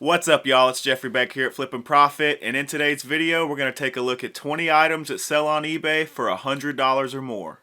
What's up, y'all? It's Jeffrey back here at Flippin' Profit, and in today's video we're going to take a look at 20 items that sell on eBay for $100 or more.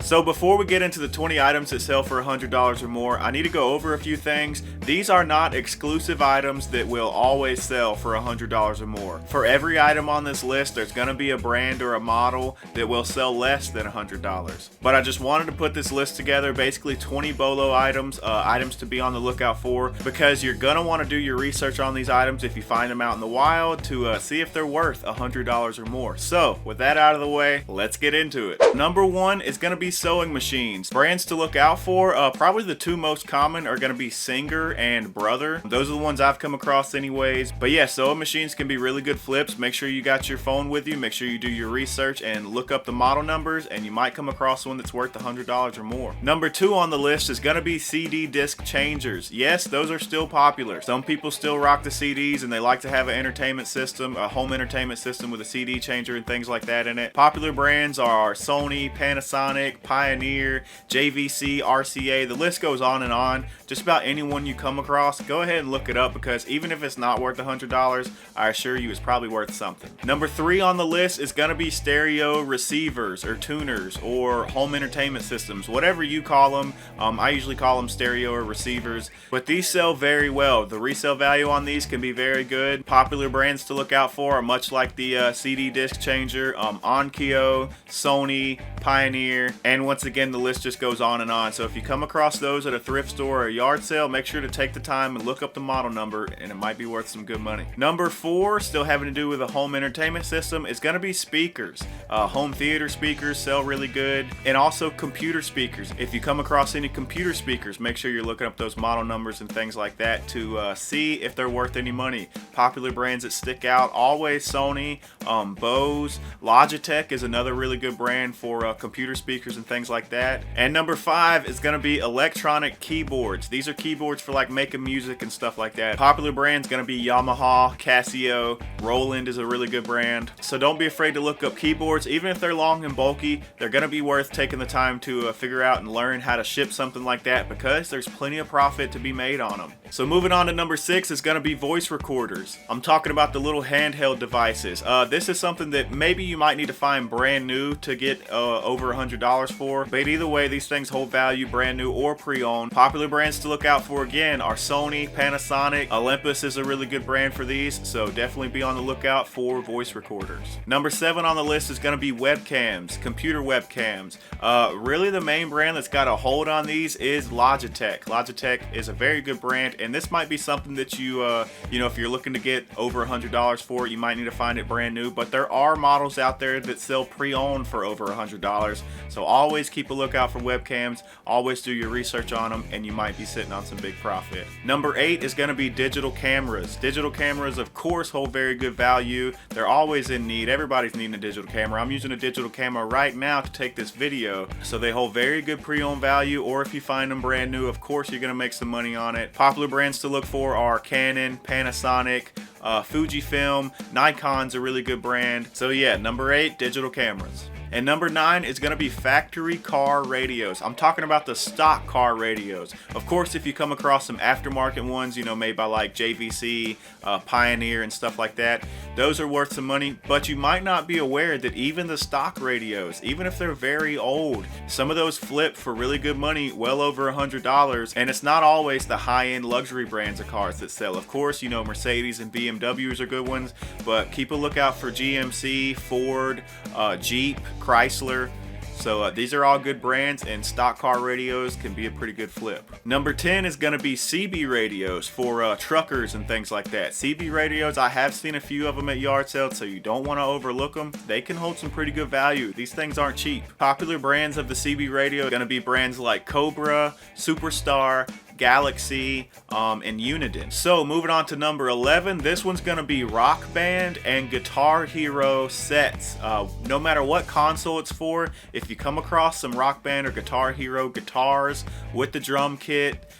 So before we get into the 20 items that sell for $100 or more, I need to go over a few things. These are not exclusive items that will always sell for $100 or more. For every item on this list, there's going to be a brand or a model that will sell less than $100. But I just wanted to put this list together, basically 20 BOLO items, items to be on the lookout for, because you're going to want to do your research on these items if you find them out in the wild to see if they're worth $100 or more. So with that out of the way, let's get into it. Number one is going to be sewing machines. Brands to look out for, probably the two most common are going to be Singer and Brother. Those are the ones I've come across anyways. But yeah, sewing machines can be really good flips. Make sure you got your phone with you. Make sure you do your research and look up the model numbers, and you might come across one that's worth $100 or more. Number two on the list is going to be CD disc changers. Yes, those are still popular. Some people still rock the CDs and they like to have an entertainment system, a home entertainment system with a CD changer and things like that in it. Popular brands are Sony, Panasonic, Pioneer, JVC, RCA, the list goes on and on. Just about anyone you come across, go ahead and look it up, because even if it's not worth $100, I assure you it's probably worth something. Number three on the list is going to be stereo receivers or tuners or home entertainment systems, whatever you call them. I usually call them stereo or receivers, but these sell very well. The resale value on these can be very good. Popular brands to look out for are much like the CD disc changer, Onkyo, Sony, Pioneer, and once again the list just goes on and on. So if you come across those at a thrift store or a yard sale, make sure to take the time and look up the model number, and it might be worth some good money. Number four, still having to do with a home entertainment system, is going to be speakers. Home theater speakers sell really good, and also computer speakers. If you come across any computer speakers, make sure you're looking up those model numbers and things like that to see if they're worth any money. Popular brands that stick out, always Sony, Bose, Logitech is another really good brand for computer speakers and things like that. And number five is going to be electronic keyboards. These are keyboards for like making music and stuff like that. Popular brands going to be Yamaha, Casio, Roland is a really good brand. So don't be afraid to look up keyboards. Even if they're long and bulky, they're going to be worth taking the time to figure out and learn how to ship something like that, because there's plenty of profit to be made on them. So moving on to number six is going to be voice recorders. I'm talking about the little handheld devices. This is something that maybe you might need to find brand new to get over $100 for, but either way, these things hold value brand new or pre-owned. Popular brands to look out for again are Sony, Panasonic, Olympus is a really good brand for these, so definitely be on the lookout for voice recorders. Number seven on the list is going to be webcams, computer webcams. Really the main brand that's got a hold on these is Logitech. Logitech is a very good brand, and this might be something that you if you're looking to get over $100 for it, you might need to find it brand new, but there are models out there that sell pre-owned for over $100, so always keep a lookout for webcams, always do your research on them, and you might be sitting on some big profit. Number eight is going to be digital cameras. Digital cameras, of course, hold very good value. They're always in need. Everybody's needing a digital camera. I'm using a digital camera right now to take this video, so they hold very good pre-owned value, or if you find them brand new, of course you're going to make some money on it. Popular brands to look for are Canon, Panasonic, Fujifilm, Nikon's a really good brand. So yeah, number eight, digital cameras. And number nine is going to be factory car radios. I'm talking about the stock car radios. Of course, if you come across some aftermarket ones, made by like JVC, Pioneer and stuff like that, those are worth some money, but you might not be aware that even the stock radios, even if they're very old, some of those flip for really good money, well over $100, and it's not always the high-end luxury brands of cars that sell. Of course, Mercedes and BMWs are good ones, but keep a lookout for GMC, Ford, Jeep, Chrysler. So these are all good brands, and stock car radios can be a pretty good flip. Number 10 is going to be CB radios for truckers and things like that. CB radios, I have seen a few of them at yard sales, so you don't want to overlook them. They can hold some pretty good value. These things aren't cheap. Popular brands of the CB radio are going to be brands like Cobra, Superstar, Galaxy, and Uniden. So moving on to number 11, this one's going to be Rock Band and Guitar Hero sets. No matter what console it's for, if you come across some Rock Band or Guitar Hero guitars with the drum kit,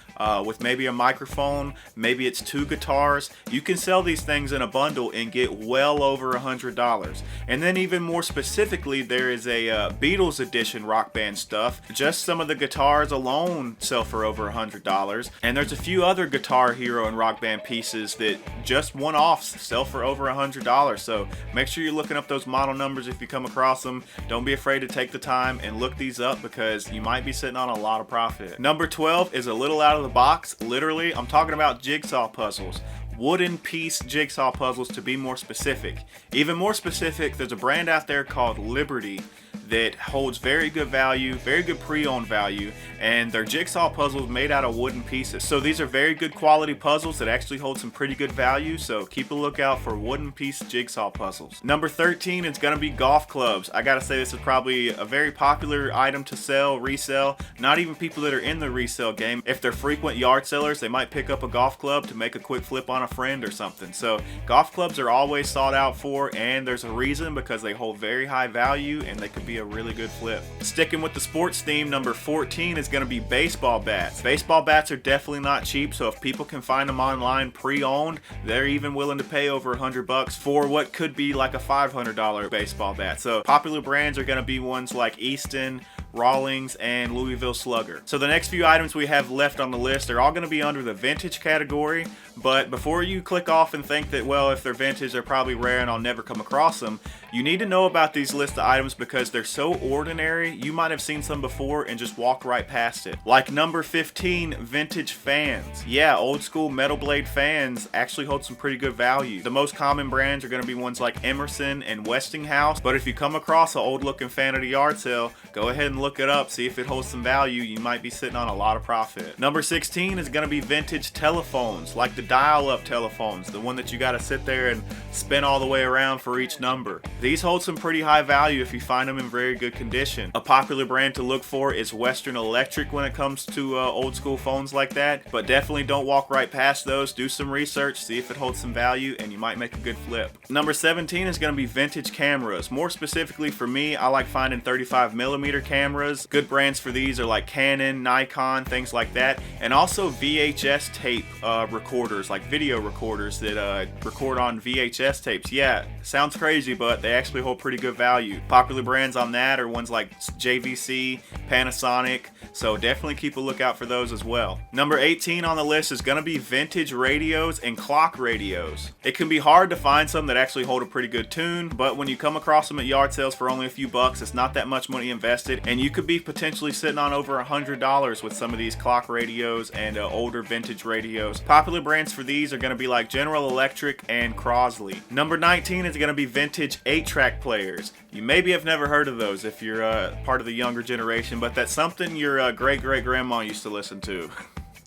with maybe a microphone, maybe it's 2 guitars. You can sell these things in a bundle and get well over $100. And then even more specifically, there is a Beatles edition Rock Band stuff. Just some of the guitars alone sell for over $100. And there's a few other Guitar Hero and Rock Band pieces that just one-offs sell for over $100. So make sure you're looking up those model numbers if you come across them. Don't be afraid to take the time and look these up because you might be sitting on a lot of profit. Number 12 is a little out of the box. Literally, I'm talking about jigsaw puzzles. Wooden piece jigsaw puzzles, to be more specific. Even more specific, there's a brand out there called Liberty that holds very good value, very good pre-owned value, and they're jigsaw puzzles made out of wooden pieces. So these are very good quality puzzles that actually hold some pretty good value, so keep a lookout for wooden piece jigsaw puzzles. Number 13 is going to be golf clubs. I gotta say, this is probably a very popular item to sell, resell. Not even people that are in the resale game. If they're frequent yard sellers, they might pick up a golf club to make a quick flip on a friend or something. So golf clubs are always sought out for, and there's a reason, because they hold very high value and they could be a really good flip. Sticking with the sports theme, number 14 is going to be baseball bats. Baseball bats are definitely not cheap, so if people can find them online pre-owned, they're even willing to pay over $100 for what could be like a $500 baseball bat. So popular brands are going to be ones like Easton, Rawlings, and Louisville Slugger. So the next few items we have left on the list are all going to be under the vintage category, but before you click off and think that, well, if they're vintage, they're probably rare and I'll never come across them, you need to know about these list of items because they're so ordinary, you might have seen some before and just walk right past it. Like number 15, vintage fans. Yeah, old school metal blade fans actually hold some pretty good value. The most common brands are going to be ones like Emerson and Westinghouse, but if you come across an old looking fan at a yard sale, go ahead and look it up, see if it holds some value. You might be sitting on a lot of profit. Number 16 is going to be vintage telephones, like the dial-up telephones, the one that you got to sit there and spin all the way around for each number. These hold some pretty high value if you find them in very good condition. A popular brand to look for is Western Electric when it comes to old school phones like that, but definitely don't walk right past those. Do some research, see if it holds some value, and you might make a good flip. Number 17 is going to be vintage cameras. More specifically for me, I like finding 35mm cameras. Good brands for these are like Canon, Nikon, things like that, and also VHS tape recorders, like video recorders that record on VHS tapes. Yeah, sounds crazy, but they actually hold pretty good value. Popular brands on that are ones like JVC, Panasonic, so definitely keep a lookout for those as well. Number 18 on the list is going to be vintage radios and clock radios. It can be hard to find some that actually hold a pretty good tune, but when you come across them at yard sales for only a few bucks, it's not that much money invested, and you could be potentially sitting on over $100 with some of these clock radios and older vintage radios. Popular brands for these are going to be like General Electric and Crosley. Number 19 is going to be vintage 8-track players. You maybe have never heard of those if you're part of the younger generation, but that's something your great-great-grandma used to listen to.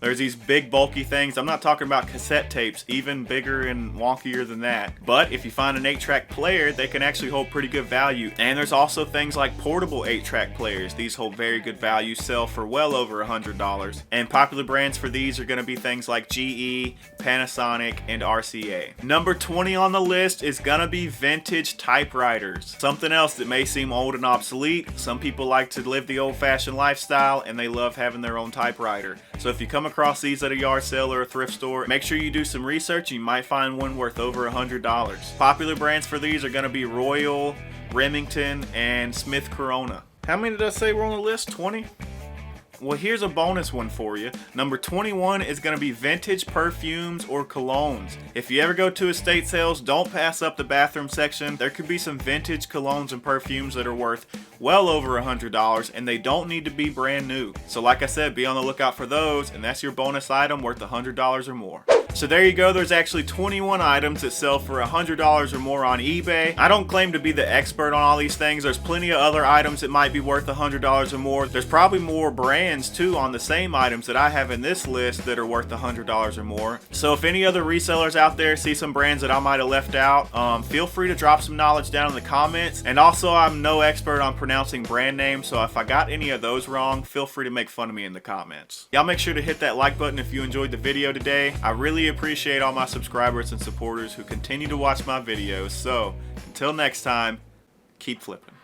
There's these big bulky things. I'm not talking about cassette tapes, even bigger and wonkier than that. But if you find an 8-track player, they can actually hold pretty good value. And there's also things like portable 8-track players. These hold very good value, sell for well over $100. And popular brands for these are going to be things like GE, Panasonic, and RCA. Number 20 on the list is going to be vintage typewriters. Something else that may seem old and obsolete. Some people like to live the old-fashioned lifestyle and they love having their own typewriter. So if you come across these at a yard sale or a thrift store, make sure you do some research. You might find one worth over $100. Popular brands for these are going to be Royal, Remington, and Smith Corona. How many did I say were on the list? 20? Well, here's a bonus one for you. Number 21 is going to be vintage perfumes or colognes. If you ever go to estate sales, don't pass up the bathroom section. There could be some vintage colognes and perfumes that are worth well over $100, and they don't need to be brand new. So like I said, be on the lookout for those, and that's your bonus item worth $100 or more. So there you go, there's actually 21 items that sell for $100 or more on eBay. I don't claim to be the expert on all these things. There's plenty of other items that might be worth $100 or more. There's probably more brands too on the same items that I have in this list that are worth $100 or more. So if any other resellers out there see some brands that I might have left out, feel free to drop some knowledge down in the comments. And also, I'm no expert on pronouncing brand names, so if I got any of those wrong, feel free to make fun of me in the comments. Y'all make sure to hit that like button if you enjoyed the video today. I really appreciate all my subscribers and supporters who continue to watch my videos. So until next time, keep flipping.